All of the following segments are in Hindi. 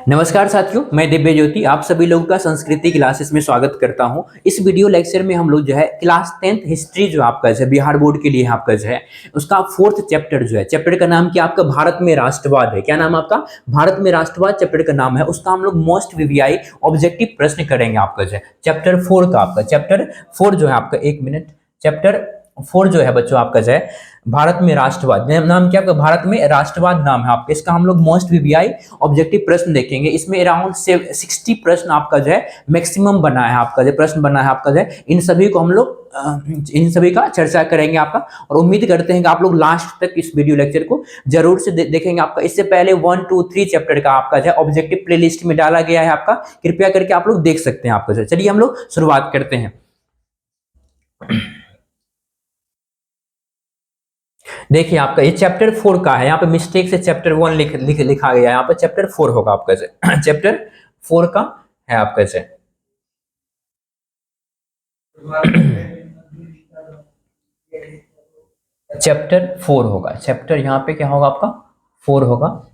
नमस्कार साथियों, मैं दिव्य ज्योति आप सभी लोगों का संस्कृति क्लासेस में स्वागत करता हूं। इस वीडियो लेक्चर में हम लोग जो है क्लास 10th हिस्ट्री जो आपका है बिहार बोर्ड के लिए आपका जो है उसका 4th चैप्टर जो है, चैप्टर का नाम क्या आपका भारत में राष्ट्रवाद है। क्या नाम आपका? भारत में राष्ट्रवाद चैप्टर का नाम है। उसका हम लोग मोस्ट वीवीआई ऑब्जेक्टिव प्रश्न करेंगे आपका जो है चैप्टर 4 का। आपका चैप्टर 4 जो है आपका, एक मिनट, चैप्टर 4 जो है बच्चों आपका जो है भारत में राष्ट्रवाद नाम क्या आपका? भारत में राष्ट्रवाद नाम है आपका। इसका हम लोग मोस्ट वीवीआई ऑब्जेक्टिव प्रश्न देखेंगे। इसमें अराउंड 60 प्रश्न आपका जो है मैक्सिमम बना है आपका जो प्रश्न बना है आपका जो है। इन सभी को हम लोग इन सभी का चर्चा करेंगे आपका, और उम्मीद करते हैं कि आप लोग लास्ट तक इस वीडियो लेक्चर को जरूर से देखेंगे आपका। इससे पहले 1, 2, 3 चैप्टर का आपका जो है ऑब्जेक्टिव प्लेलिस्ट में डाला गया है आपका, कृपया करके आप लोग देख सकते हैं आपका। चलिए हम लोग शुरुआत करते हैं। देखिए आपका ये चैप्टर 4 का है। यहाँ पे मिस्टेक से चैप्टर 1 लिखा गया है। यहाँ पे चैप्टर 4 होगा आपका से चैप्टर 4 का है आपका से। चैप्टर 4 होगा। चैप्टर यहाँ पे क्या होगा आपका? 4 होगा।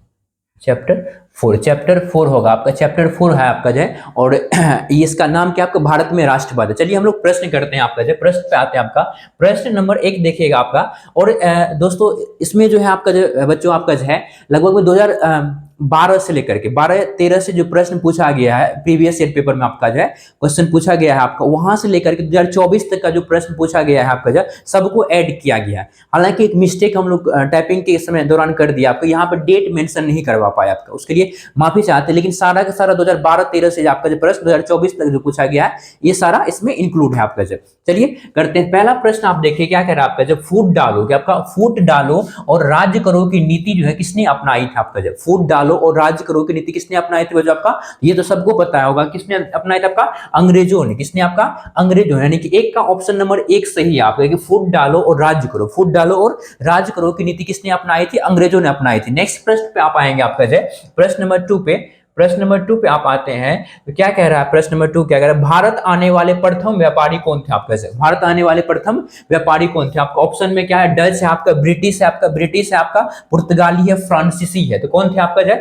चैप्टर 4 होगा आपका। चैप्टर 4 है आपका जो है, और इसका नाम क्या आपका? भारत में राष्ट्रवाद है। चलिए हम लोग प्रश्न करते हैं आपका जो प्रश्न पे आते हैं आपका। प्रश्न नंबर 1 देखिएगा आपका। और दोस्तों इसमें जो है आपका जो बच्चों आपका जो है लगभग 2012 से लेकर के 12-13 से जो प्रश्न पूछा गया है प्रीवियस ईयर पेपर में आपका जो है क्वेश्चन पूछा गया है आपका, वहां से लेकर के 2024 तक का जो प्रश्न पूछा गया है आपका जो सबको ऐड किया गया है। हालांकि एक मिस्टेक हम लोग टाइपिंग के समय दौरान कर दिया आपका, यहाँ पर डेट मेंशन नहीं करवा पाया आपका, उसके लिए माफी चाहते हैं। लेकिन सारा का सारा 2012-13 से आपका जो प्रश्न 2024 तक जो पूछा गया है ये सारा इसमें इंक्लूड है आपका। जब चलिए करते हैं पहला प्रश्न। आप देखिए क्या कह रहा है आपका, जब फूट डालो, क्या आपका फूट डालो और राज्य करो की नीति जो है किसने अपनाई थी आपका? जब फूट डालो और राज्य करो की नीति किसने अपनाई थी जो आपका? ये तो सबको पता होगा किसने अपनाया था आपका? अंग्रेजों ने। किसने आपका? अंग्रेजों ने। यानी कि एक का ऑप्शन नंबर 1 सही है आपका कि फूट डालो और राज्य करो। फूट डालो और राज्य करो की नीति किसने अपनाई थी? अंग्रेजों ने अपनाई थी। नेक्स्ट प्रश्न पे आप आएंगे आपका जो प्रश्न नंबर 2 पे। प्रश्न नंबर 2 पे आप आते हैं तो क्या कह रहा है प्रश्न नंबर 2? क्या कह रहा है? भारत आने वाले प्रथम व्यापारी कौन थे आपका? भारत आने वाले प्रथम व्यापारी कौन थे आपका? ऑप्शन में क्या है? डच है आपका, ब्रिटिश है आपका, पुर्तगाली है, फ्रांसीसी है। तो कौन थे आपका जो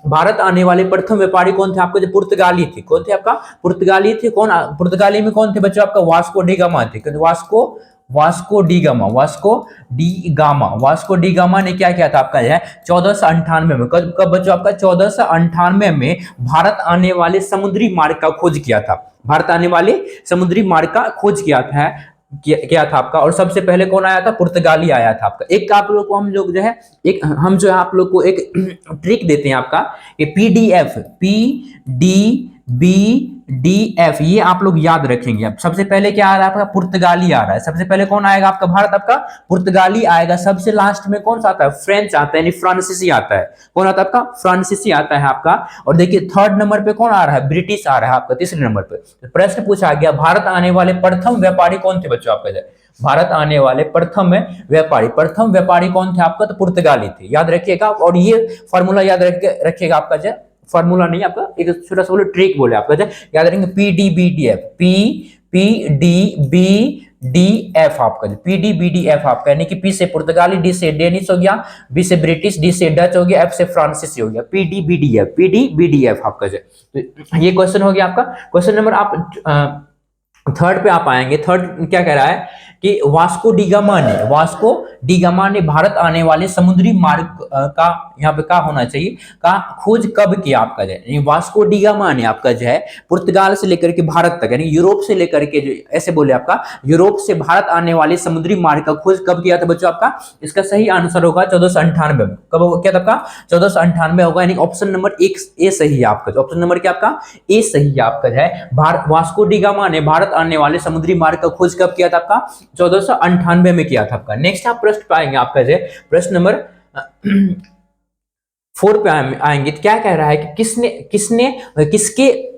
भारत आने वाले प्रथम व्यापारी कौन थे आपका? जो पुर्तगाली थे। कौन थे आपका? पुर्तगाली थे। कौन पुर्तगाली में कौन थे बच्चों आपका? वास्को डी गामा थे। वास्को डी गामा ने क्या किया था आपका जो है 1498 में। कब बच्चों आपका? 1498 में भारत आने वाले समुद्री मार्ग का खोज किया था। भारत आने वाले समुद्री मार्ग का खोज किया था आपका। और सबसे पहले कौन आया था? पुर्तगाली आया था आपका। एक आप लोग को हम लोग जो है हम जो है आप लोग को एक ट्रिक देते हैं आपका, ये PDF PDBDF ये आप लोग याद रखेंगे। अब सबसे पहले क्या आ रहा है आपका? पुर्तगाली आ रहा है। सबसे पहले कौन आएगा आपका? भारत आपका पुर्तगाली आएगा। सबसे लास्ट में कौन सा आता है? फ्रेंच आता है, यानी फ्रांसीसी आता है। कौन आता है आपका? फ्रांसीसी आता है आपका। और देखिए थर्ड नंबर पे कौन आ रहा है? ब्रिटिश आ रहा है आपका तीसरे नंबर पे। तो प्रश्न पूछा गया भारत आने वाले प्रथम व्यापारी कौन थे बच्चों आपका? भारत आने वाले प्रथम व्यापारी कौन थे आपका? तो पुर्तगाली थे। याद रखिएगा। और ये फॉर्मूला याद रखिएगा आपका जो फॉर्मूला नहीं आपका, एक छोटा सा बोले ट्रिक बोले आपका जो याद रखेंगे। PDBDF आपका जो PDBDF आपका, यानी कि P से पुर्तगाली, D से डेनिश हो गया, B से ब्रिटिश, D से डच हो गया, F से फ्रांसीसी हो गया। PDBDF आपका जो तो ये क्वेश्चन हो गया आपका। क्वेश्चन नंबर आप थर्ड पे आप आएंगे। थर्ड क्या कह रहा है कि वास्को डी गामा ने भारत आने वाले समुद्री मार्ग का यहाँ पे क्या होना चाहिए का खोज कब किया आपका जो वास्को डी गामा ने आपका जो है पुर्तगाल से लेकर के भारत तक, यानी यूरोप से लेकर के जो ऐसे बोले आपका यूरोप से भारत आने वाले समुद्री मार्ग का खोज कब किया था बच्चों आपका? इसका सही आंसर होगा 1498 में। कब क्या था आपका? 1498 होगा, यानी ऑप्शन नंबर 1 ए सही है आपका। ऑप्शन नंबर क्या आपका? ए सही है आपका जो है। वास्को डी गामा ने भारत आने वाले समुद्री मार्ग का खोज कब किया था आपका? 1498 में किया था आपका। नेक्स्ट आप प्रश्न पाएंगे आपका जो प्रश्न नंबर 4 पे आएंगे तो क्या कह रहा है कि किसके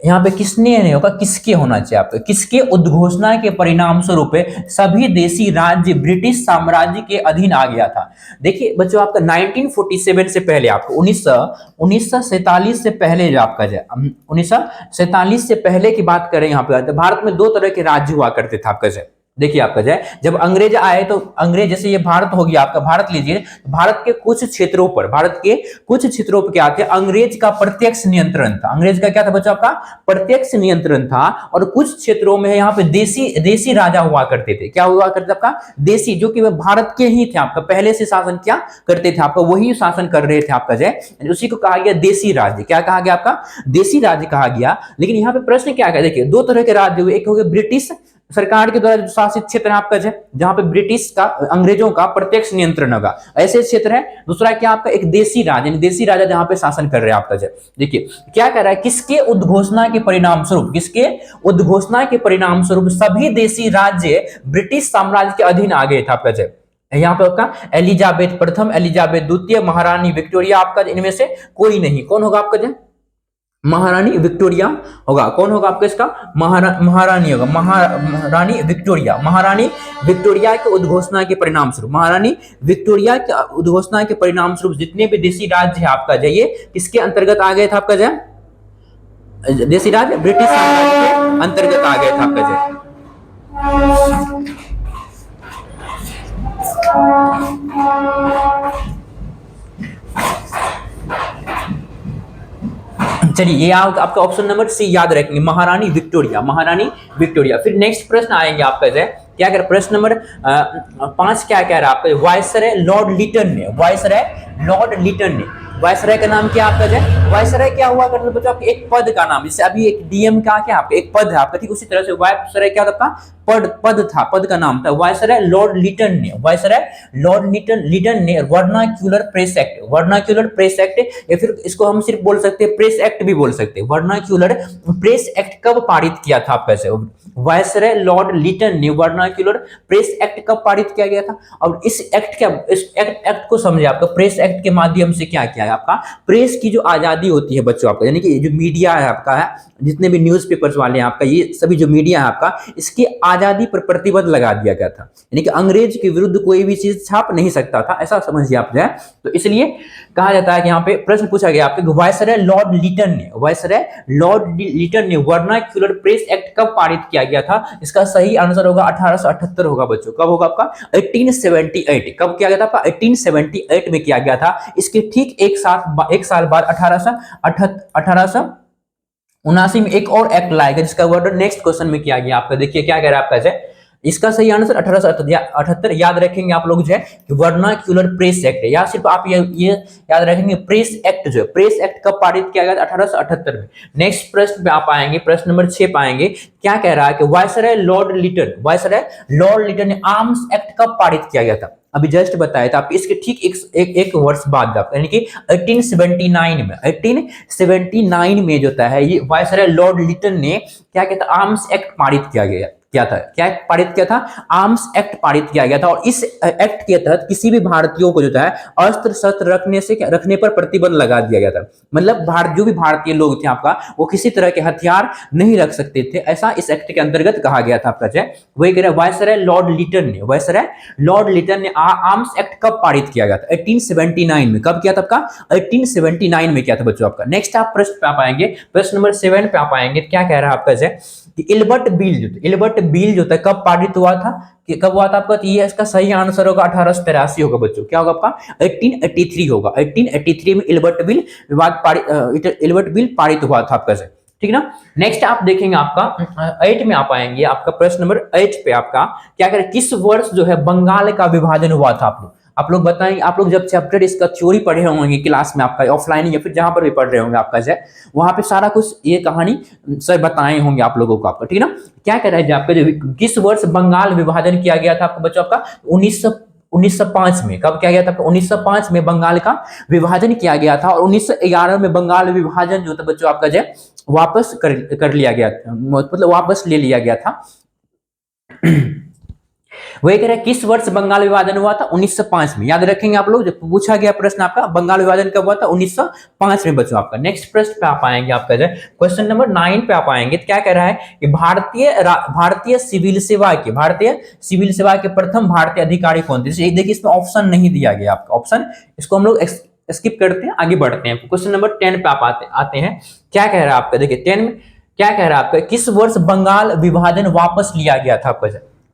यहाँ पे किसने नहीं होगा, किसके होना चाहिए आपका? किसके उद्घोषणा के परिणाम स्वरूप सभी देशी राज्य ब्रिटिश साम्राज्य के अधीन आ गया था? देखिए बच्चों आपका 1947 से पहले आपको 1947 से पहले जो आपका जो 1947 से पहले की बात करें यहाँ पे भारत में 2 तरह के राज्य हुआ करते थे आपका जो देखिए आपका जो है, जब अंग्रेज आए तो अंग्रेज, जैसे ये भारत हो गया आपका, भारत लीजिए, भारत के कुछ क्षेत्रों पर, भारत के कुछ क्षेत्रों पर क्या थे, अंग्रेज का प्रत्यक्ष नियंत्रण था। अंग्रेज का क्या था बच्चों आपका, प्रत्यक्ष नियंत्रण था। और कुछ क्षेत्रों में यहाँ पे देसी देसी राजा हुआ करते थे। क्या हुआ करते थे आपका, देसी, जो कि भारत के ही थे आपका, पहले से शासन क्या करते थे आपका, वही शासन कर रहे थे आपका जय, उसी को कहा गया देसी राज्य। क्या कहा गया आपका, देसी राज्य कहा गया। लेकिन यहाँ पे प्रश्न क्या है, देखिए दो तरह के राज्य हुए, एक हो गया ब्रिटिश सरकार के द्वारा शासित क्षेत्र है आपका जहां पे ब्रिटिश का, अंग्रेजों का प्रत्यक्ष नियंत्रण होगा, ऐसे क्षेत्र है। दूसरा क्या आपका, एक देसी राज, यानी देसी राजा जहां पे शासन कर रहे हैं आपका। देखिए क्या कह रहा है, किसके उद्घोषणा के परिणाम स्वरूप, किसके उद्घोषणा के परिणाम स्वरूप सभी देसी राज्य ब्रिटिश साम्राज्य के अधीन आ गए थे आपका यहाँ पे आपका एलिजाबेथ प्रथम, एलिजाबेथ द्वितीय, महारानी विक्टोरिया आपका, इनमें से कोई नहीं। कौन होगा आपका महारानी विक्टोरिया होगा। कौन होगा आपका इसका, महारानी होगा, महारानी विक्टोरिया। महारानी विक्टोरिया के उद्घोषणा के परिणाम स्वरूप, महारानी विक्टोरिया के उद्घोषणा के परिणाम स्वरूप जितने भी देसी राज्य है आपका ये किसके अंतर्गत आ गए थे आपका देसी राज्य ब्रिटिश साम्राज्य के अंतर्गत आ गए थे आपका चलिए ये आपका ऑप्शन नंबर सी याद रखेंगे, महारानी विक्टोरिया, महारानी विक्टोरिया। फिर नेक्स्ट प्रश्न आएंगे आपका क्या कर, प्रश्न नंबर 5 क्या कह रहा है आपका, वायसराय लॉर्ड लिटन ने, वायसराय लॉर्ड लिटन ने, वायसराय का नाम क्या आपका वायसराय क्या हुआ करता बच्चों आपके, एक पद का नाम, जैसे अभी एक डीएम का क्या आपका एक पद है आपका, ठीक उसी तरह से वायसराय क्या था, पद था, पद का नाम था। वायसराय लॉर्ड लिटन ने, वायसराय लॉर्ड लिटन ने vernacular press act, vernacular press act, या फिर इसको हम सिर्फ बोल सकते हैं प्रेस एक्ट भी बोल सकते हैं। वर्नाक्यूलर प्रेस एक्ट कब पारित किया था आपका, वायसराय लॉर्ड लिटन ने वर्नाक्यूलर प्रेस एक्ट कब पारित किया गया था। और इस एक्ट को समझे आपका, प्रेस एक्ट के माध्यम से क्या किया है आपका, प्रेस की जो आजादी होती है बच्चों आपका, यानी कि जो मीडिया है आपका है, जितने भी न्यूज़पेपर्स वाले हैं आपका, ये सभी जो मीडिया है आपका, इसकी आजादी पर प्रतिबंध लगा दिया गया था। यानी कि अंग्रेज के विरुद्ध कोई भी चीज छाप नहीं सकता था, ऐसा समझिए आप तो इसलिए कहा जाता है कि यहाँ पे प्रश्न पूछा गया आपके, वायसराय लॉर्ड लिटन ने, वायसराय लॉर्ड लिटन ने वर्नाक्यूलर प्रेस एक्ट कब पारित किया गया था। इसका सही आंसर होगा 1878 होगा बच्चों। कब होगा आपका 1878। कब किया गया था आपका 1878 में किया गया था। इसके ठीक एक साल बाद 1879 में एक और एक्ट लाया गया, जिसका वर्ड नेक्स्ट क्वेश्चन में किया गया आपका। देखिए क्या कह रहा है आपका इसका सही आंसर 1878 याद रखेंगे आप लोग वर्नाक्यूलर प्रेस एक्ट है, या सिर्फ आप ये याद रखेंगे प्रेस एक्ट प्रेस एक्ट कब पारित किया गया 1878 में। नेक्स्ट प्रश्न पे आप आएंगे, प्रश्न नंबर 6 पाएंगे। क्या कह रहा है कि वायसराय लॉर्ड लिटन ने आर्म्स एक्ट कब पारित किया गया था। अभी जस्ट बताया था आप, इसके ठीक एक वर्ष बाद यानी कि 1879 में जो था ये वायसराय लॉर्ड लिटन ने क्या कहता आर्म्स एक्ट पारित क्या पारित किया था, आर्म्स एक्ट पारित किया गया था। और इस एक्ट के तहत किसी भी भारतीयों को जो है अस्त्र शस्त्र रखने पर प्रतिबंध लगा दिया गया था। मतलब जो भी भारतीय लोग थे आपका, वो किसी तरह के हथियार नहीं रख सकते थे, ऐसा इस एक्ट के अंतर्गत कहा गया था आपका। वही कह रहा है वायसराय लॉर्ड लिटन ने आर्म्स एक्ट कब पारित किया गया था 1879 में। कब किया था आपका 1879 में किया था बच्चों आपका। नेक्स्ट आप प्रश्न पे आप आएंगे, प्रश्न नंबर 7 पे आप आएंगे। क्या कह रहा है आपका इल्बर्ट बिल जो था कब पारित हुआ था, कब हुआ था आपका। ये इसका सही आंसर होगा 1883 होगा बच्चों। क्या होगा आपका 1883 होगा। 1883 में इल्बर्ट बिल पारित हुआ था आपका ठीक ना। नेक्स्ट आप देखेंगे आपका 8 में आप आएंगे, आपका प्रश्न नंबर 8 पे आपका क्या करें, किस वर्ष जो है बंगाल का विभाजन हुआ था। आप लोग बताएंगे, आप लोग जब चैप्टर इसका थ्योरी पढ़े होंगे क्लास में आपका ऑफलाइन या फिर जहां पर भी पढ़ रहे होंगे आपका वहां पे सारा कुछ ये कहानी सर बताए होंगे आप लोगों को आपका ठीक ना। क्या कह रहा है आपका किस वर्ष बंगाल विभाजन किया गया था आपका बच्चों आपका 1905 में। कब किया गया था 1905 में बंगाल का विभाजन किया गया था। और 1911 में बंगाल विभाजन जो था बच्चों आपका वापस कर लिया गया था, मतलब वापस ले लिया गया था। वही कह रहे किस वर्ष बंगाल विभाजन हुआ था 1905 में। याद रखेंगे आप लोग, जब पूछा गया प्रश्न आपका बंगाल विभाजन कब हुआ था 1905 में बच्चों आपका। नेक्स्ट प्रश्न पे आप आएंगे, आपका क्वेश्चन नंबर 9 पे आप आएंगे। तो क्या कह रहा है कि भारतीय सिविल सेवा के प्रथम भारतीय अधिकारी कौन थे। देखिए इसमें ऑप्शन नहीं दिया गया आपका, ऑप्शन इसको हम लोग स्किप करते हैं, आगे बढ़ते हैं। क्वेश्चन नंबर 10 पे आप आते हैं। क्या कह रहा है आपका, देखिए 10 में क्या कह रहा है आपका, किस वर्ष बंगाल विभाजन वापस लिया गया था आपका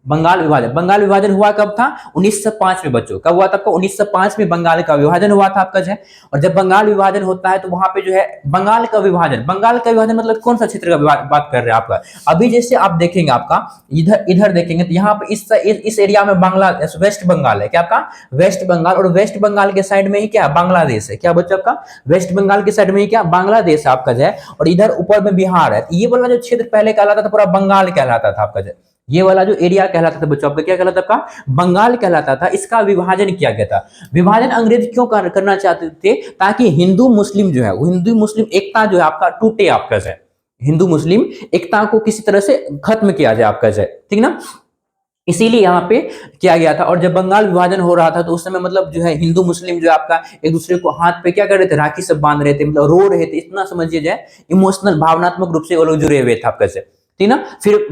बंगाल विभाजन, बंगाल विभाजन हुआ कब था? 1905 में बच्चों, कब हुआ था आपका? 1905 में बंगाल का विभाजन हुआ था आपका जो है। और जब बंगाल विभाजन होता है तो वहां पे जो है बंगाल का विभाजन, बंगाल का विभाजन मतलब कौन सा क्षेत्र का बात कर रहे हैं आपका? अभी जैसे आप देखेंगे आपका इधर इधर देखेंगे तो यहाँ पे इस एरिया में बांग्लादेश, वेस्ट बंगाल है क्या आपका? वेस्ट बंगाल, और वेस्ट बंगाल के साइड में ही क्या बांग्लादेश है, क्या बच्चों आपका? वेस्ट बंगाल के साइड में ही क्या बांग्लादेश है आपका जो है। और इधर ऊपर में बिहार है। ये वाला जो क्षेत्र पहले कहलाता था पूरा बंगाल कहलाता था आपका जो, ये वाला जो एरिया कहलाता था बच्चों आपका क्या कहलाता था? बंगाल कहलाता था। इसका विभाजन किया गया था। विभाजन अंग्रेज क्यों करना चाहते थे? ताकि हिंदू मुस्लिम जो है, हिंदू मुस्लिम एकता जो है आपका टूटे आपका जो है, हिंदू मुस्लिम एकता को किसी तरह से खत्म किया जाए आपका जो है, ठीक ना। इसीलिए यहाँ पे किया गया था। और जब बंगाल विभाजन हो रहा था तो उस समय मतलब जो है हिंदू मुस्लिम जो है आपका एक दूसरे को हाथ पे क्या कर रहे थे? राखी सब बांध रहे थे, मतलब रो रहे थे। इतना समझिए जाए इमोशनल, भावनात्मक रूप से वो लोग जुड़े हुए थे आपका से, ठीक ना। फिर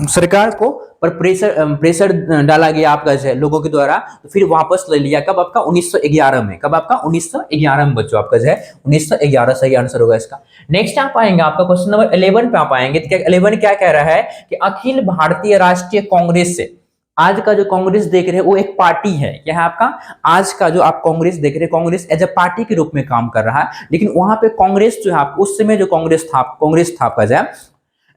सरकार को पर प्रेशर डाला गया आपका जो है लोगों के द्वारा, तो फिर वापस ले लिया कब आपका? 1911 में। कब आपका? 1911 में बच्चों आपका जो है 1911 सही आंसर होगा इसका। नेक्स्ट आप आएंगे आपका क्वेश्चन नंबर 11 पे आप आएंगे। तो क्या 11 क्या कह रहा है कि अखिल भारतीय राष्ट्रीय कांग्रेस से, आज का जो कांग्रेस देख रहे हैं वो एक पार्टी है, क्या है आपका? आज का जो आप कांग्रेस देख रहे हैं, कांग्रेस एज ए पार्टी के रूप में काम कर रहा है। लेकिन वहां पे कांग्रेस जो है आप उस समय जो कांग्रेस था आपका जो है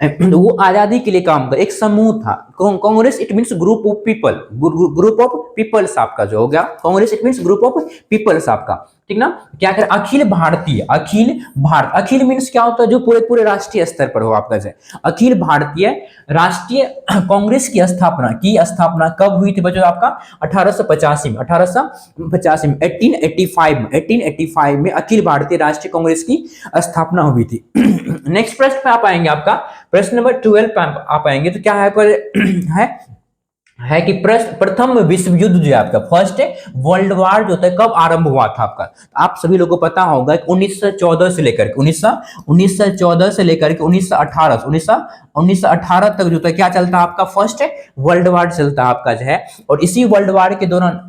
वो आजादी के लिए काम कर एक समूह था। Congress it means group of people, group of peoples आपका जो हो गया Congress it means group of peoples आपका, ठीक ना। क्या कर अखिल भारतीय, अखिल भारत, अखिल मींस क्या होता है? जो पूरे पूरे राष्ट्रीय स्तर पर हो आपका जो अखिल भारतीय राष्ट्रीय कांग्रेस की स्थापना कब हुई थी बच्चों आपका? 1885 में, 1885 में, 1885 में अखिल भारतीय राष्ट्रीय कांग्रेस की स्थापना हुई थी। नेक्स्ट प्रश्न पे आप आएंगे आपका प्रश्न नंबर 12 पे आप आएंगे। तो क्या है पर है कि प्रथम विश्व युद्ध जो है आपका फर्स्ट वर्ल्ड वॉर जो होता है कब आरंभ हुआ था आपका? आप सभी लोगों को पता होगा कि 1914 से लेकर के 1914 से लेकर के 1918 तक जो था क्या चलता है आपका? फर्स्ट वर्ल्ड वॉर चलता है आपका जो है। और इसी वर्ल्ड वॉर के दौरान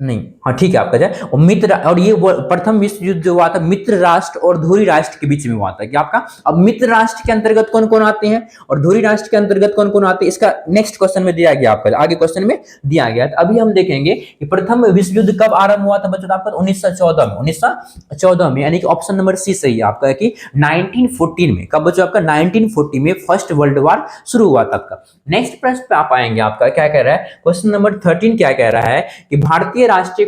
नहीं, हाँ ठीक है आपका जो और मित्र, और ये प्रथम विश्व युद्ध जो हुआ था मित्र राष्ट्र और धुरी राष्ट्र के बीच में हुआ था क्या आपका? अब मित्र राष्ट्र के अंतर्गत कौन कौन आते हैं और धुरी राष्ट्र के अंतर्गत कौन कौन आते हैं, इसका नेक्स्ट क्वेश्चन में दिया गया आपका, आगे क्वेश्चन में दिया गया। तो अभी हम देखेंगे कि प्रथम विश्व युद्ध कब आरंभ हुआ था बच्चों आपका? 1914 में, 1914 में, यानी कि ऑप्शन नंबर सी सही है आपका कि 1914 में। कब बच्चों आपका? 1940 में फर्स्ट वर्ल्ड वॉर शुरू हुआ था आपका। नेक्स्ट प्रश्न पे आप आएंगे आपका क्या कह रहा है? क्वेश्चन नंबर 13 क्या कह रहा है कि भारतीय राष्ट्रीय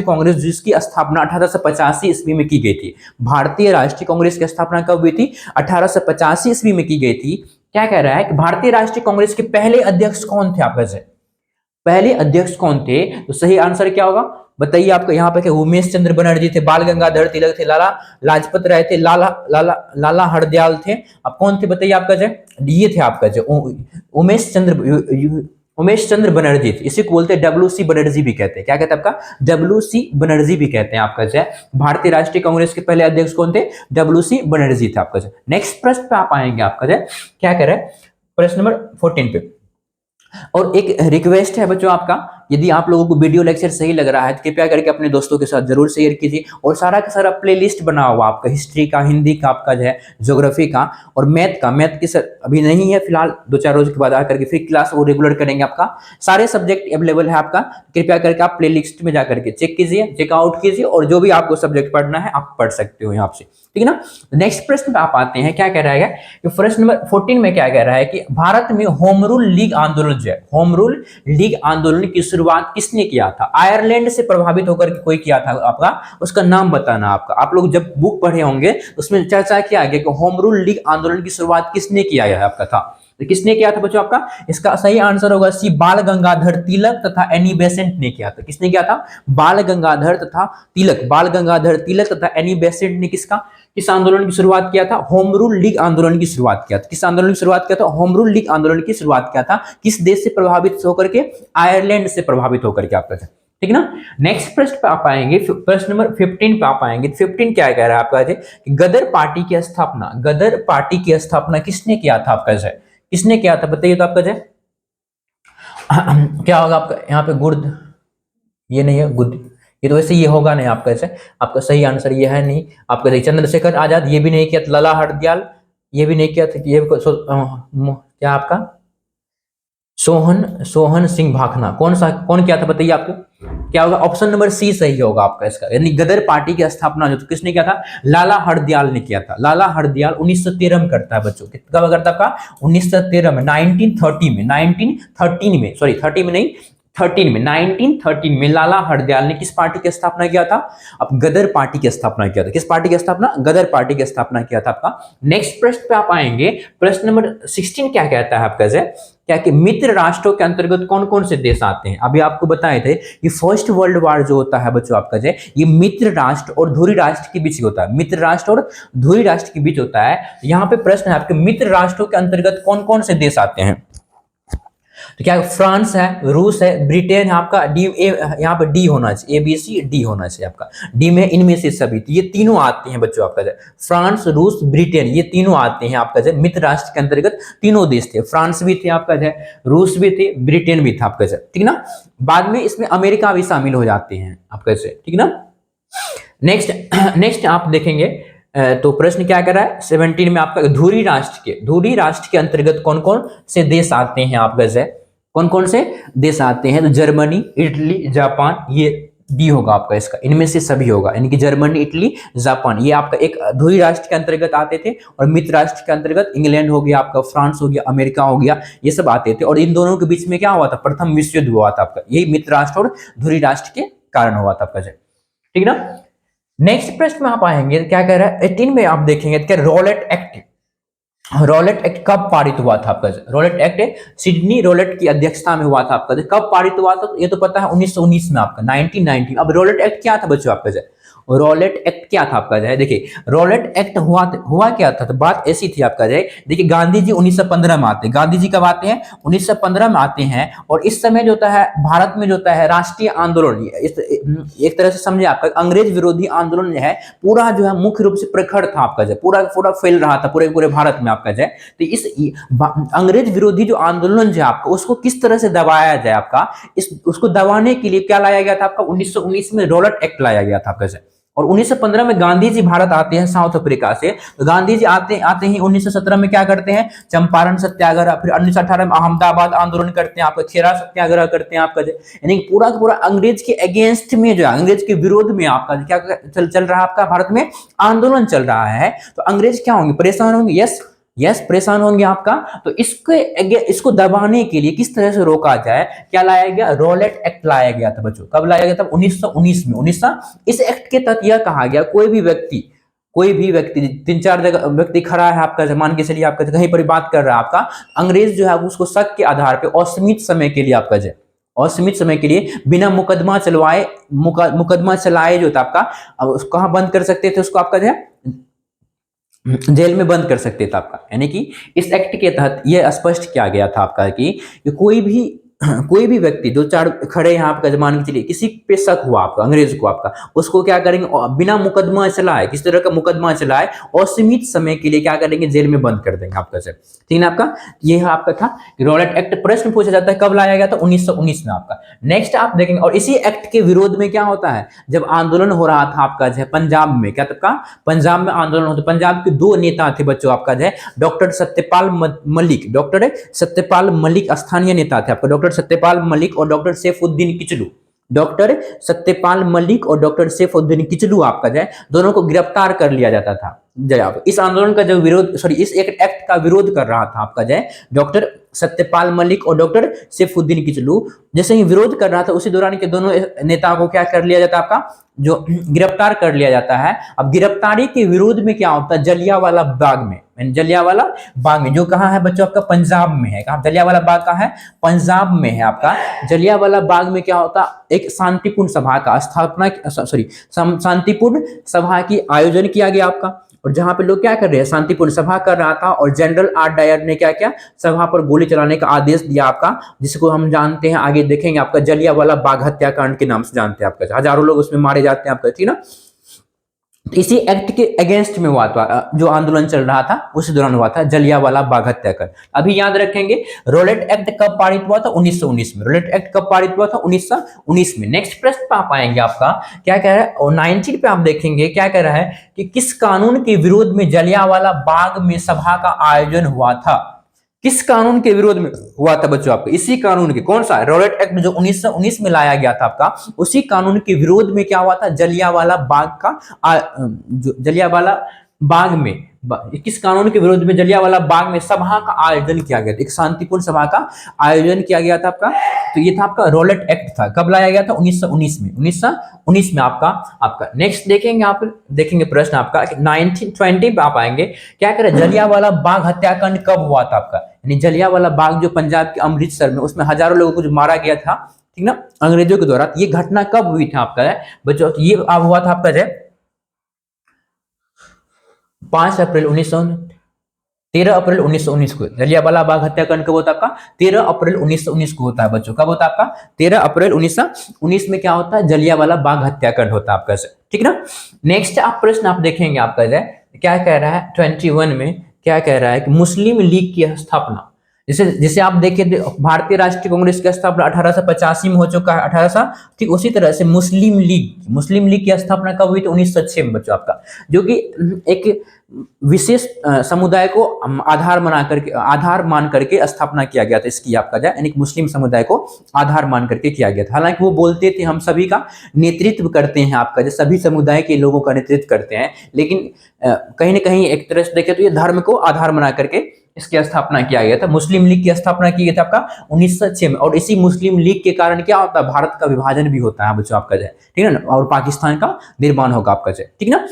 कांग्रेस जिसकी स्थापना 1885 ईस्वी में की गई थी। भारतीय राष्ट्रीय कांग्रेस की स्थापना कब हुई थी? 1885 ईस्वी में की गई थी। क्या कह रहा है कि भारतीय राष्ट्रीय कांग्रेस के पहले अध्यक्ष कौन थे आपका? पहले अध्यक्ष कौन थे? तो सही आंसर क्या होगा बताइए आपको। यहाँ पे उमेश चंद्र बनर्जी थे, बाल गंगाधर तिलक थे, लाला लाजपत राय थे, लाला हरदयाल थे। अब कौन थे बताइए आपका? ये थे आपका उमेश चंद्र बनर्जी थे। इसी को बोलते हैं WC बनर्जी भी कहते हैं। क्या कहते हैं आपका? WC बनर्जी भी कहते हैं आपका भारतीय राष्ट्रीय कांग्रेस के पहले अध्यक्ष कौन थे? WC बनर्जी थे आपका। नेक्स्ट प्रश्न पे आप आएंगे आपका क्या कह रहे हैं? प्रश्न नंबर 14 पे। और एक रिक्वेस्ट है बच्चों आपका, यदि आप लोगों को वीडियो लेक्चर सही लग रहा है तो कृपया करके अपने दोस्तों के साथ जरूर शेयर कीजिए। और सारा का सारा प्लेलिस्ट बना हुआ आपका हिस्ट्री का, हिंदी का आपका ज्योग्राफी का और मैथ की सर अभी नहीं है फिलहाल, 2-4 रोज के बाद आकर के फिर क्लास वो रेगुलर करेंगे। आपका सारे सब्जेक्ट अवेलेबल है आपका, कृपया करके आप प्लेलिस्ट में जाकर के चेक कीजिए, चेकआउट कीजिए और जो भी आपको सब्जेक्ट पढ़ना है आप पढ़ सकते हो यहाँ से, ठीक है ना। नेक्स्ट प्रश्न पे आप आते हैं। क्या कह रहा है कि प्रश्न नंबर 14 में क्या कह रहा है कि भारत में होम रूल लीग आंदोलन जो है, होम रूल लीग आंदोलन की शुरुआत किसने किया था? आयरलैंड से प्रभावित होकर कोई किया था आपका, उसका नाम बताना आपका। आप लोग जब बुक पढ़े होंगे उसमें चर्चा किया गया कि होम रूल लीग आंदोलन की शुरुआत किसने किया है आपका था, तो किसने किया था बच्चों आपका? इसका सही आंसर होगा सी, बाल गंगाधर तिलक तथा एनी बेसेंट ने किया था। किसने किया था? बाल गंगाधर तिलक तथा एनी बेसेंट ने किस आंदोलन की शुरुआत किया था? होम रूल लीग आंदोलन की शुरुआत किया था। किस आंदोलन की शुरुआत किया था? होम रूल लीग आंदोलन की शुरुआत किया था। किस देश से प्रभावित होकर के? आयरलैंड से प्रभावित होकर के आपका, ठीक ना। नेक्स्ट प्रश्न पे आप आएंगे, प्रश्न नंबर 15 पे आप आएंगे। 15 क्या कह रहा है आपका कि गदर पार्टी की स्थापना किसने किया था आपका? किसने किया था बताइए तो आपका क्या होगा आपका? यहाँ पे गुर्द, ये नहीं है गुद, ये तो वैसे ये होगा नहीं आपका। आपका सही आंसर ये है नहीं आपका। चंद्रशेखर आजाद ये भी नहीं किया था, लाला हरदयाल ये भी नहीं किया था, ये क्या आपका सोहन सोहन सिंह भाखना, कौन किया था बताइए आपको क्या होगा? ऑप्शन नंबर सी सही होगा आपका इसका। यानी गदर पार्टी की स्थापना जो किसने किया था? लाला हरदयाल ने किया था। लाला हरदयाल 1913 में करता है बच्चों, कब करता है आपका? 1913 में, 1930 में, 1913 में, सॉरी 30 में नहीं, 13 में, 1913 में लाला हरदयाल ने किस पार्टी की स्थापना किया था? अब गदर पार्टी की स्थापना किया था। किस पार्टी की स्थापना? गदर पार्टी की स्थापना किया था आपका। नेक्स्ट प्रश्न पे आप आएंगे, प्रश्न नंबर 16 क्या कहता है आपका? क्या कि मित्र राष्ट्रों के अंतर्गत कौन कौन से देश आते हैं? अभी आपको बताए थे कि फर्स्ट वर्ल्ड वॉर जो होता है बच्चों आपका ये मित्र राष्ट्र और धुरी राष्ट्र के बीच होता है। मित्र राष्ट्र और धुरी राष्ट्र के बीच होता है। यहाँ पे प्रश्न है आपके, मित्र राष्ट्रों के अंतर्गत कौन कौन से देश आते हैं? तो क्या फ्रांस है, रूस है, ब्रिटेन है आपका, डी ए, यहाँ पे डी होना चाहिए, ए बी सी डी होना चाहिए आपका। डी में इनमें से सभी, ये तीनों आते हैं बच्चों आपका फ्रांस, रूस, ब्रिटेन, ये तीनों आते हैं आपका मित्र राष्ट्र के अंतर्गत। तीनों देश थे, फ्रांस भी थे आपका रूस भी थे, ब्रिटेन भी था आपका ठीक ना। बाद में इसमें अमेरिका भी शामिल हो जाते हैं आपका ठीक ना। नेक्स्ट आप देखेंगे तो प्रश्न क्या कर रहा है 17 में आपका, धुरी राष्ट्र के अंतर्गत कौन कौन से देश आते हैं आपका कौन कौन से देश आते हैं? तो जर्मनी, इटली, जापान, ये डी होगा आपका इसका, इनमें से सभी होगा। यानी कि जर्मनी, इटली, जापान, ये आपका एक धुरी राष्ट्र के अंतर्गत आते थे। और मित्र राष्ट्र के अंतर्गत इंग्लैंड हो गया आपका, फ्रांस हो गया, अमेरिका हो गया, ये सब आते थे। और इन दोनों के बीच में क्या हुआ था? प्रथम विश्व युद्ध हुआ था आपका, यही मित्र राष्ट्र और धुरी राष्ट्र के कारण हुआ था आपका ठीक ना। नेक्स्ट प्रश्न में आप आएंगे, क्या कह रहा है 18 में आप देखेंगे क्या, रॉलेट एक्ट कब पारित हुआ था आपका? रॉलेट एक्ट सिडनी रॉलेट की अध्यक्षता में हुआ था आपका। कब पारित हुआ था? ये तो पता है 1919 में आपका, 1919। अब रॉलेट एक्ट क्या था बच्चों आपका? रॉलेट एक्ट क्या था आपका देखिए, रॉलेट एक्ट हुआ क्या था? तो बात ऐसी थी आपका देखिए, गांधी जी 1915 में आते हैं। गांधी जी कब आते हैं? 1915 में आते हैं। और इस समय जो होता है भारत में जो होता है राष्ट्रीय आंदोलन, एक तरह से समझे आपका अंग्रेज विरोधी आंदोलन जो है पूरा जो है मुख्य रूप से प्रखर था आपका पूरा फैल रहा था पूरे भारत में आपका तो इस अंग्रेज विरोधी जो आंदोलन जो आपका उसको किस तरह से दबाया जाए आपका, उसको दबाने के लिए क्या लाया गया था आपका? 1919 में रॉलेट एक्ट लाया गया था आपका और 1915 में गांधी जी भारत आते हैं साउथ अफ्रीका से। तो गांधी जी आते ही 1917 में क्या करते हैं? चंपारण सत्याग्रह, फिर 1918 में अहमदाबाद आंदोलन करते हैं आपका, खेरा सत्याग्रह करते हैं आपका यानी पूरा का पूरा अंग्रेज के अगेंस्ट में जो है, अंग्रेज के विरोध में आपका क्या चल रहा है आपका भारत में आंदोलन चल रहा है। तो अंग्रेज क्या होंगे? परेशान होंगे। यस परेशान होंगे आपका। तो इसको दबाने के लिए किस तरह से रोका जाए, क्या लाया गया? रॉलेट एक्ट लाया गया था बच्चों। कब लाया गया था? 1919 में। इस एक्ट के तहत यह कहा गया कोई भी व्यक्ति 3-4 जगह व्यक्ति खड़ा है आपका, मान के चलिए आपका कहीं पर बात कर रहा है आपका, अंग्रेज जो है उसको शक के आधार पर असीमित समय के लिए आपका असीमित समय के लिए बिना मुकदमा चलाए जो था आपका, कहां बंद कर सकते थे उसको आपका जेल में बंद कर सकते थे आपका। यानी कि इस एक्ट के तहत यह स्पष्ट किया गया था आपका कि कोई भी व्यक्ति 2-4 खड़े हैं आपका, मान के चलिए किसी पे शक हुआ आपका, अंग्रेज को आपका, उसको क्या करेंगे? बिना मुकदमा चलाए, किस तरह का मुकदमा चलाए, असीमित समय के लिए क्या करेंगे? जेल में बंद कर देंगे आपका ठीक है आपका। यह आपका था रॉलेट एक्ट। प्रश्न पूछा जाता है कब लाया गया था? 1919 में आपका। नेक्स्ट आप देखेंगे, और इसी एक्ट के विरोध में क्या होता है, जब आंदोलन हो रहा था आपका पंजाब में, क्या तब का पंजाब में आंदोलन होता, पंजाब के 2 नेता थे बच्चों आपका डॉक्टर सत्यपाल मलिक स्थानीय नेता थे आपका, डॉक्टर सत्यपाल मलिक और डॉक्टर सैफुद्दीन किचलू आपका दोनों को गिरफ्तार कर लिया जाता था। इस आंदोलन का जो इस एक्ट का विरोध कर रहा था आपका डॉक्टर सत्यपाल मलिक और डॉक्टर सैफुद्दीन किचलू। जैसे ही विरोध कर रहा था उसी दौरान के दोनों नेताओं को क्या कर लिया जाता आपका? जो गिरफ्तार कर लिया जाता है। अब गिरफ्तारी के विरोध में क्या होता है? जलियांवाला बाग में जो कहाँ है बच्चों आपका? पंजाब में है। कहाँ? जलियांवाला बाग कहाँ है? पंजाब में है आपका। जलियांवाला बाग में क्या होता? एक शांतिपूर्ण सभा की आयोजन किया गया आपका, और जहां पे लोग क्या कर रहे हैं? शांतिपूर्ण सभा कर रहा था। और जनरल आर डायर ने क्या किया? सभा पर गोली चलाने का आदेश दिया आपका, जिसको हम जानते हैं, आगे देखेंगे आपका, जलियांवाला बाग हत्याकांड के नाम से जानते हैं आपका। हजारों लोग उसमें मारे जाते हैं आपका, ठीक ना। इसी एक्ट के अगेंस्ट में हुआ था जो आंदोलन चल रहा था, उसी दौरान हुआ था जलियांवाला बाग हत्याकांड। अभी याद रखेंगे रॉलेट एक्ट कब पारित हुआ था? 1919 में। रॉलेट एक्ट कब पारित हुआ था? 1919 में। नेक्स्ट प्रश्न पे आप आएंगे, आपका क्या कह रहा है? और 19 पे आप देखेंगे क्या कह रहा है कि किस कानून के विरोध में जलियांवाला बाग में सभा का आयोजन हुआ था? किस कानून के विरोध में हुआ था बच्चों आपका? इसी कानून के, कौन सा? रॉलेट एक्ट जो 1919 में लाया गया था आपका, उसी कानून के विरोध में क्या हुआ था? जलियांवाला बाग का जलियांवाला बाग में किस कानून के विरोध में जलियांवाला बाग में सभा का आयोजन किया गया था? एक शांतिपूर्ण सभा का आयोजन किया गया था आपका। तो ये था आपका रॉलेट एक्ट था। कब लाया गया था? 1919 में। 1919 में आपका नेक्स्ट देखेंगे, आप देखेंगे प्रश्न आपका 1920 पे आप आएंगे। क्या करें? जलियांवाला बाग हत्याकांड कब हुआ था आपका? यानी जलियांवाला बाग जो पंजाब के अमृतसर में, उसमें हजारों लोगों को जो मारा गया था, ठीक ना, अंग्रेजों के द्वारा। ये घटना कब हुई थी आपका बच्चों? ये अब हुआ था आपका 5 अप्रैल 13 अप्रैल 1919 को। जलियांवाला बाग हत्याकांड कब होता है आपका? 13 अप्रैल 1919 को होता है बच्चों। कब होता है आपका? 13 अप्रैल 1919 में क्या होता है? जलियांवाला बाग हत्याकांड होता है आपका, ठीक ना। नेक्स्ट आप प्रश्न आप देखेंगे आपका क्या कह रहा है 21 में? क्या कह रहा है कि मुस्लिम लीग की स्थापना, जैसे आप देखिए भारतीय राष्ट्रीय कांग्रेस की स्थापना 1885 में हो चुका है, 1800, ठीक उसी तरह से मुस्लिम लीग की स्थापना कब हुई थी? 1906 में बच्चों आपका, जो कि एक विशेष समुदाय को आधार मान करके स्थापना किया गया था इसकी आपका यानी मुस्लिम समुदाय को आधार मान करके किया गया था। हालांकि वो बोलते थे हम सभी का नेतृत्व करते हैं आपका, जो सभी समुदाय के लोगों का नेतृत्व करते हैं, लेकिन कहीं ना कहीं एक तरह से देखें तो ये धर्म को आधार बना करके इसकी स्थापना किया गया था। मुस्लिम लीग की स्थापना की गई थी आपका 1906 में। और इसी मुस्लिम लीग के कारण क्या होता है? भारत का विभाजन भी होता है बच्चों आपका ठीक है ना, और पाकिस्तान का निर्माण होगा आपका ठीक ना।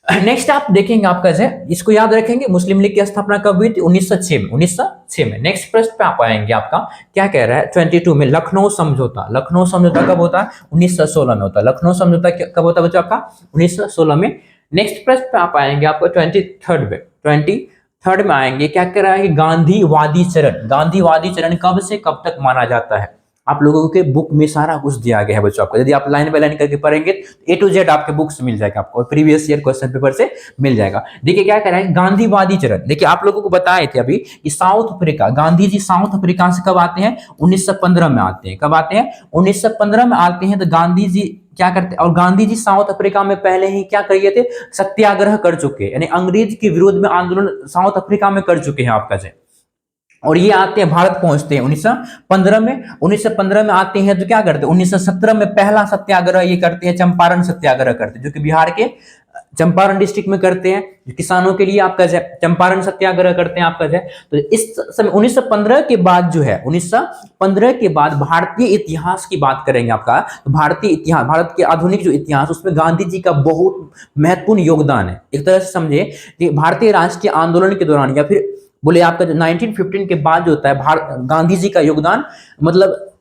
नेक्स्ट आप देखेंगे आपका इसको याद रखेंगे, मुस्लिम लीग की स्थापना कब हुई थी? 1906 में। नेक्स्ट प्रश्न पे आप आएंगे आपका, क्या कह रहा है 22 में लखनऊ समझौता कब होता है? 1916 में होता है। लखनऊ समझौता कब होता है बच्चों आपका? 1916 में। नेक्स्ट प्रश्न पे आप आएंगे आपको 23rd में आएंगे। क्या कह रहा है कि गांधीवादी चरण कब से कब तक माना जाता है? आप लोगों के बुक में सारा कुछ दिया गया है बच्चों आपको, यदि आप लाइन बाय लाइन करके पढ़ेंगे तो A to Z आपके बुक से मिल जाएगा आपको, और प्रीवियस ईयर क्वेश्चन पेपर से मिल जाएगा। देखिए क्या कह रहा है गांधीवादी चरण। देखिए आप लोगों को बताए थे अभी कि south Africa, Gandhi ji south Africa से कब आते हैं? 1915 में आते हैं। कब आते हैं? 1915 में आते हैं। तो गांधी जी क्या करते, और गांधी जी साउथ अफ्रीका में पहले ही क्या किए थे? सत्याग्रह कर चुके, यानी अंग्रेज के विरोध में आंदोलन साउथ अफ्रीका में कर चुके हैं आपका और ये आते हैं भारत पहुंचते हैं 1915 में। 1915 में आते हैं तो क्या करते हैं? 1917 में पहला सत्याग्रह ये करते हैं, चंपारण सत्याग्रह करते हैं, जो कि बिहार के चंपारण डिस्ट्रिक्ट में करते हैं, किसानों के लिए आपका चंपारण सत्याग्रह करते हैं आपका तो इस समय 1915 के बाद जो है, 1915 के बाद भारतीय इतिहास की बात करेंगे आपका, तो भारतीय इतिहास, भारत के आधुनिक जो इतिहास, उसमें गांधी जी का बहुत महत्वपूर्ण योगदान है। एक तरह से समझे कि भारतीय राष्ट्रीय आंदोलन के दौरान, या फिर बोले आपका 1915 के बाद जो होता है, गांधी जी का योगदान मतलब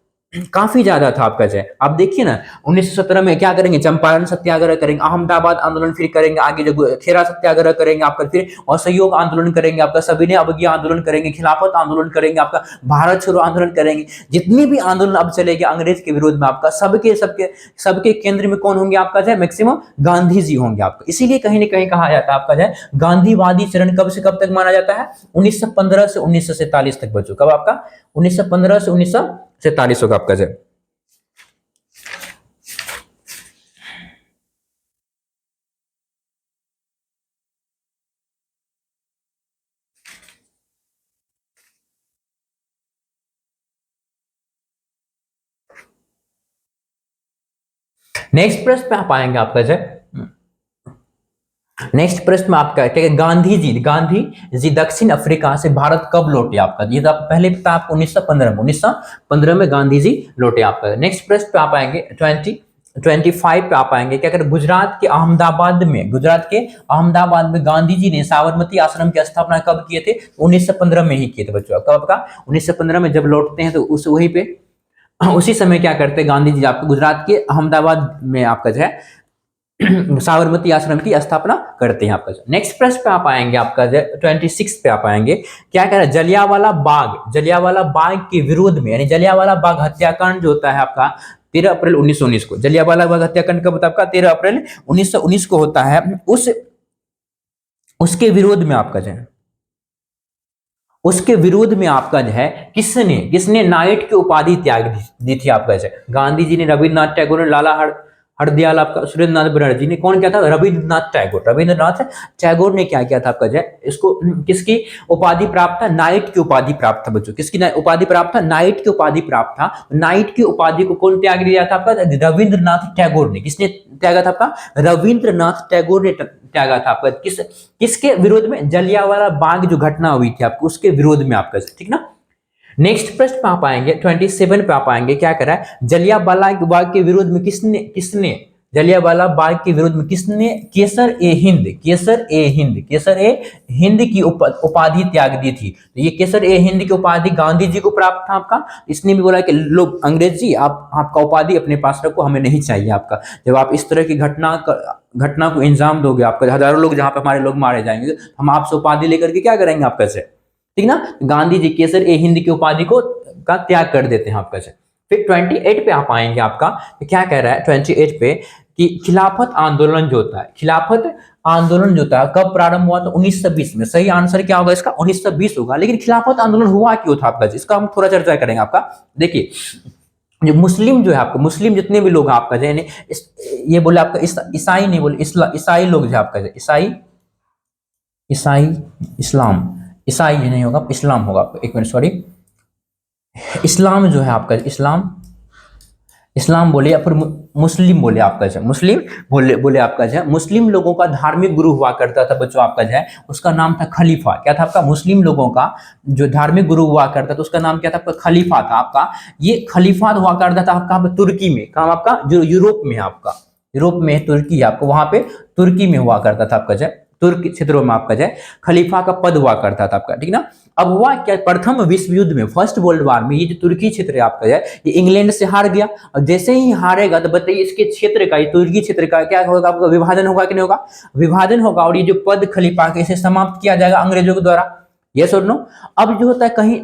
काफी ज्यादा था आपका आप देखिए ना 1917 में क्या करेंगे? चंपारण सत्याग्रह करेंगे, अहमदाबाद आंदोलन फिर करेंगे, आगे जो खेरा सत्याग्रह करेंगे आपका, फिर असहयोग आंदोलन करेंगे आपका, सविनय अवज्ञा आंदोलन करेंगे, खिलाफत आंदोलन करेंगे आपका, भारत छोड़ो आंदोलन करेंगे। जितनी भी आंदोलन अब चलेंगे अंग्रेज के विरोध में आपका, सबके केंद्र में कौन होंगे आपका मैक्सिमम गांधी जी होंगे आपका। इसीलिए कहीं ना कहीं कहा जाता है आपका गांधीवादी चरण कब से कब तक माना जाता है? 1915 से 1947 तक बच्चों। कब आपका? 1915 से 1947 होगा आपका नेक्स्ट प्रश्न पे आप आएंगे आपका नेक्स्ट प्रश्न में आपका ठीक है, गांधी जी दक्षिण अफ्रीका से भारत कब लौटे आपका? ये तो आप पहले पता आपको 1915 में गांधी जी लौटे आपका। नेक्स्ट प्रश्न पे आप आएंगे 25 पे आप आएंगे। क्या करें? गुजरात के अहमदाबाद में गांधी जी ने साबरमती आश्रम की स्थापना कब किए थे? 1915 में ही किए थे बच्चों। कब का? 1915 में जब लौटते हैं तो वहीं पे उसी समय क्या करते हैं गांधी जी आपको गुजरात के अहमदाबाद में आपका साबरमती आश्रम की स्थापना करते हैं आपका। नेक्स्ट प्रश्न पे आप आएंगे आपका 26 पे आप आएंगे। क्या कह रहा है? जलियांवाला बाग के विरोध में, यानी जलियांवाला बाग हत्याकांड जो होता है आपका 13 अप्रैल 1919 को। जलियांवाला बाग हत्याकांड कब होता है आपका? 13 अप्रैल 1919 को होता है। उसके विरोध में आपका किसने नाइट की उपाधि त्याग दी थी आपका गांधी जी ने, रविन्द्रनाथ टैगोर ने, हरदयाल आपका सुरेंद्रनाथ बनर्जी ने, कौन किया था? रविंद्रनाथ टैगोर। रविंद्रनाथ टैगोर ने क्या किया था आपका जो है इसको, किसकी उपाधि प्राप्त था? नाइट की उपाधि प्राप्त था बच्चों। किसकी उपाधि प्राप्त था? नाइट की उपाधि प्राप्त था। नाइट की उपाधि को कौन त्याग दिया था आपका? रविंद्रनाथ टैगोर ने। किसने त्यागा था आपका? रविंद्रनाथ टैगोर ने त्यागा था आपका। किसके विरोध में? जलियांवाला बाग जो घटना हुई थी आपको, उसके विरोध में आपका, ठीक ना। नेक्स्ट प्रश्न पे आप आएंगे 27 पे आप आएंगे, क्या करा है? जलियांवाला बाग के विरोध में किसने किसने जलियांवाला बाग के विरोध में किसने केसर ए हिंद की उपाधि त्याग दी थी? तो ये केसर ए हिंद की उपाधि गांधी जी को प्राप्त था आपका। इसने भी बोला कि लोग अंग्रेज जी आप आपका उपाधि अपने पास रखो, हमें नहीं चाहिए आपका। जब आप इस तरह की घटना को इंजाम दोगे, आपका हजारों लोग जहां पे हमारे लोग मारे जाएंगे, हम आपसे उपाधि लेकर के क्या करेंगे आपका से, ठीक ना। गांधी जी केसर ए हिंद की उपाधि को का त्याग कर देते हैं आपका से। फिर 28 पे आप आएंगे आपका, तो क्या कह रहा है 28 पे कि खिलाफत आंदोलन जो होता है, खिलाफत आंदोलन जो होता है कब प्रारंभ हुआ? तो 1920 में। सही आंसर क्या होगा इसका? 1920 होगा। लेकिन खिलाफत आंदोलन हुआ क्यों था आपका? इसका हम थोड़ा चर्चा करेंगे आपका। देखिए जो मुस्लिम जो है आपका, मुस्लिम जितने भी लोग हैं आपका जो है, ये बोले आपका ईसाई नहीं बोले, ईसाई लोग जो आपका, ईसाई इस्लाम, ईसाई नहीं होगा, इस्लाम होगा आपका। एक मिनट सॉरी, इस्लाम जो है आपका, इस्लाम बोले या फिर मुस्लिम बोले आपका जो, मुस्लिम बोले आपका जो, मुस्लिम लोगों का धार्मिक गुरु हुआ करता था बच्चों आपका जो है, उसका नाम था खलीफा। क्या था आपका? मुस्लिम लोगों का जो धार्मिक गुरु हुआ करता था उसका नाम क्या था आपका? खलीफा था आपका। ये खलीफा हुआ करता था आपका तुर्की में, कहाँ आपका? जो यूरोप में है आपका, यूरोप में तुर्की आपको, वहां पे तुर्की में हुआ करता था आपका जो, तुर्की क्षेत्रों में आपका जो खलीफा का पद हुआ करता था आपका, ठीक ना। अब हुआ क्या? प्रथम विश्व युद्ध में, फर्स्ट वर्ल्ड वार में, ये जो तुर्की क्षेत्र है आपका जो ये इंग्लैंड से हार गया। और जैसे ही हारेगा तो बताइए इसके क्षेत्र का, ये तुर्की क्षेत्र का क्या होगा आपका? विभाजन होगा कि नहीं होगा? विभाजन होगा। और ये जो पद खलीफा के, इसे समाप्त किया जाएगा अंग्रेजों के द्वारा। यस और नो? अब जो होता है कहीं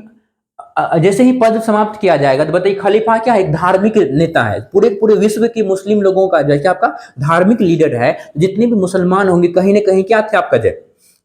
जैसे ही पद समाप्त किया जाएगा तो बताइए खलीफा क्या है? एक धार्मिक नेता है, पूरे विश्व के मुस्लिम लोगों का जैसे आपका धार्मिक लीडर है। जितने भी मुसलमान होंगे कहीं ना कहीं क्या थे आपका जय,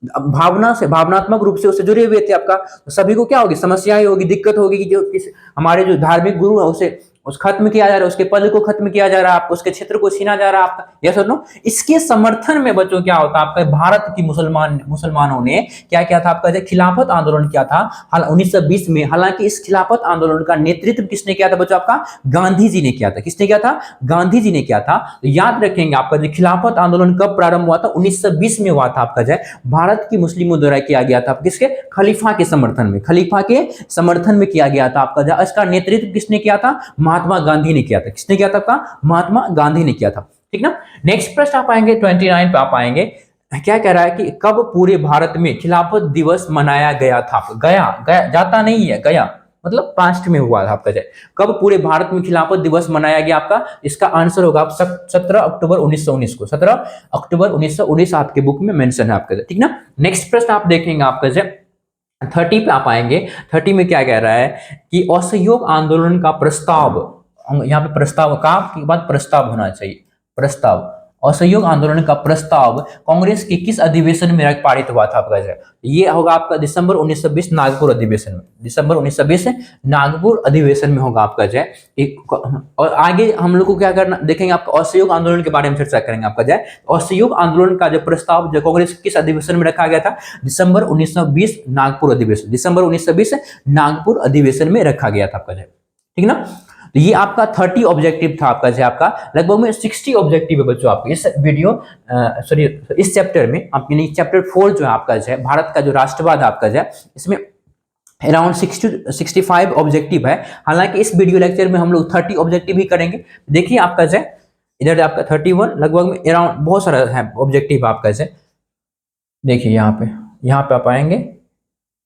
भावनात्मक रूप से उससे जुड़े हुए थे आपका। तो सभी को क्या होगी? समस्याएं होगी, दिक्कत होगी कि जो हमारे जो धार्मिक गुरु है उसे खत्म किया जा रहा है, उसके पद को खत्म किया जा रहा है, आपको उसके क्षेत्र को छीना जा रहा है आपका। यस और नो? इसके समर्थन में बच्चों क्या होता है आपका? भारत की मुसलमानों ने क्या किया था आपका? खिलाफत आंदोलन किया था 1920 में। हालांकि इस खिलाफत आंदोलन का नेतृत्व किसने किया था बच्चों आपका? गांधी जी ने किया था। किसने किया था? गांधी जी ने किया था। तो याद रखेंगे आपका जो खिलाफत आंदोलन कब प्रारंभ हुआ था? 1920 में हुआ था आपका जो भारत की मुस्लिमों द्वारा किया गया था किसके? खलीफा के समर्थन में, खलीफा के समर्थन में किया गया था आपका। इसका नेतृत्व किसने किया था? महात्मा गांधी ने किया था। किसने किया था आपका? महात्मा गांधी ने किया था, ठीक ना। नेक्स्ट प्रश्न आप आएंगे 29 पे आप आएंगे, क्या कह रहा है कि कब पूरे भारत में खिलाफत दिवस मनाया गया था? गया जाता नहीं है, गया मतलब पास्ट में हुआ था आपका जय। कब पूरे भारत में खिलाफत दिवस मनाया गया आपका? इसका आंसर होगा आप 17 अक्टूबर 1919 को। 17 अक्टूबर 1919 आपके बुक में मेंशन है आपका, ठीक ना। नेक्स्ट प्रश्न आप देखेंगे आपका जय 30 पे आप आएंगे। 30 में क्या कह रहा है कि असहयोग आंदोलन का प्रस्ताव, यहाँ पे प्रस्ताव का के बाद प्रस्ताव होना चाहिए, प्रस्ताव, असहयोग आंदोलन का प्रस्ताव कांग्रेस के किस अधिवेशन में पारित हुआ था आपका? ये होगा आपका दिसंबर 1920 नागपुर अधिवेशन में। दिसंबर 1920 नागपुर अधिवेशन में होगा आपका जय। और आगे हम लोग को क्या करना देखेंगे आपका, असहयोग आंदोलन के बारे में चर्चा करेंगे आपका जय। असहयोग आंदोलन का जो प्रस्ताव जो कांग्रेस किस अधिवेशन में रखा गया था? दिसंबर 1920 नागपुर अधिवेशन, दिसंबर 1920 नागपुर अधिवेशन में रखा गया था आपका जय, ठीक ना। तो ये आपका 30 ऑब्जेक्टिव था आपका, आपका लगभग में 60 ऑब्जेक्टिव है बच्चों आपके इस वीडियो सॉरी इस चैप्टर में। आपके चैप्टर 4 जो है आपका जो है भारत का जो राष्ट्रवाद आपका जो है, इसमें अराउंड 65 ऑब्जेक्टिव है। हालांकि इस वीडियो लेक्चर में हम लोग 30 ऑब्जेक्टिव ही करेंगे। देखिए आपका जो इधर आपका 31 लगभग में अराउंड बहुत सारा है ऑब्जेक्टिव आपका जो। देखिए यहाँ पे आप आएंगे,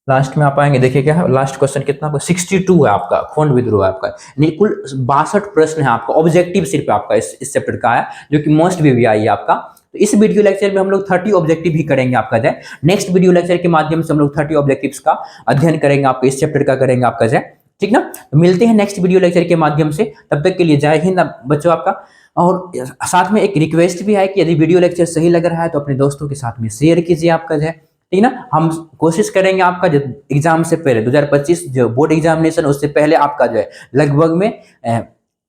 लास्ट में आप आएंगे, देखिए क्या है लास्ट क्वेश्चन कितना? 62 है आपका, खून विद्रोह है आपका। नहीं, कुल 62 प्रश्न है आपका, ऑब्जेक्टिव सिर्फ आपका इस चैप्टर का है, जो कि मोस्ट VVI है आपका। तो इस वीडियो लेक्चर में हम लोग 30 ऑब्जेक्टिव ही करेंगे आपका जय। नेक्स्ट वीडियो लेक्चर के माध्यम से हम लोग 30 ऑब्जेक्टिव्स का अध्ययन करेंगे, आपका इस चैप्टर का करेंगे आपका जय, ठीक ना। तो मिलते हैं नेक्स्ट वीडियो लेक्चर के माध्यम से, तब तक के लिए जय हिंद बच्चों आपका। और साथ में एक रिक्वेस्ट भी है कि यदि वीडियो लेक्चर सही लग रहा है तो अपने दोस्तों के साथ में शेयर कीजिए आपका जय, ठीक ना। हम कोशिश करेंगे आपका जो एग्जाम से पहले 2025 जो बोर्ड एग्जामिनेशन उससे पहले आपका जो है लगभग में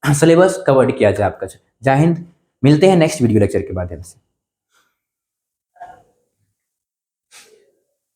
सिलेबस कवर किया जाए आपका। जय हिंद, मिलते हैं नेक्स्ट वीडियो लेक्चर के माध्यम से।